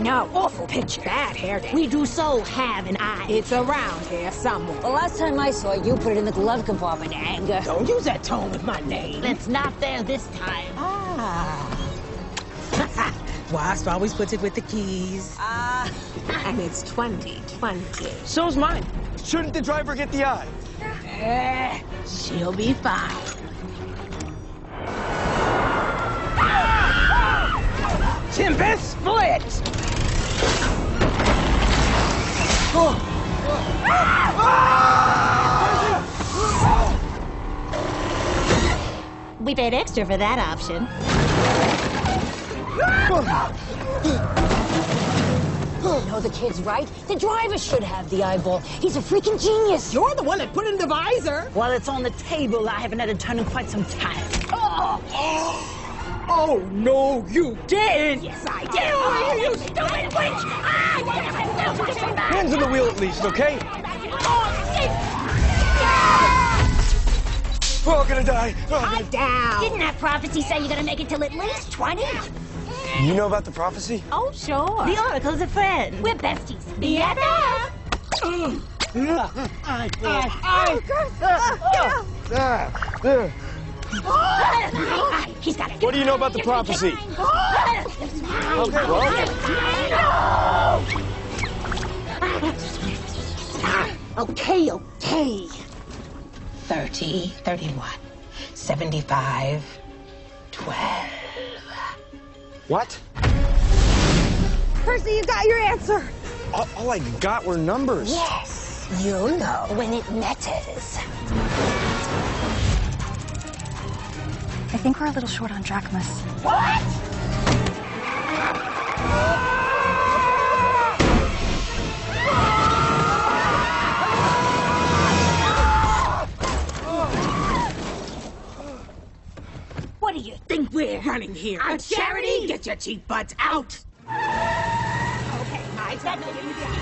No, awful picture. Bad hair day. We do so have an eye. It's around here somewhere. The last time I saw it, you put it in the glove compartment, anger. Don't use that tone with my name. It's not there this time. Ah. Wasp always puts it with the keys. And it's 2020. So's mine. Shouldn't the driver get the eye? She'll be fine. Tempest split! We paid extra for that option. No, the kid's right. The driver should have the eyeball. He's a freaking genius. You're the one that put in the visor. Well, it's on the table. I haven't had a turn in quite some time. Oh, no, you didn't! Yes, I did. You stupid witch! Hands on the wheel at least, okay? We're all gonna die. Pipe down. Didn't that prophecy say you're gonna make it till at least 20? You know about the prophecy? Oh, sure. The Oracle's a friend. We're besties. BFF! He's got it. What do you know about the prophecy? Okay, Okay. 30, 31, 75, 12. What? Percy, you got your answer. All I got were numbers. Yes, you know when it matters. I think we're a little short on drachmas. What? What do you think we're Running here. A charity? Get your cheap butts out. Okay, Mike.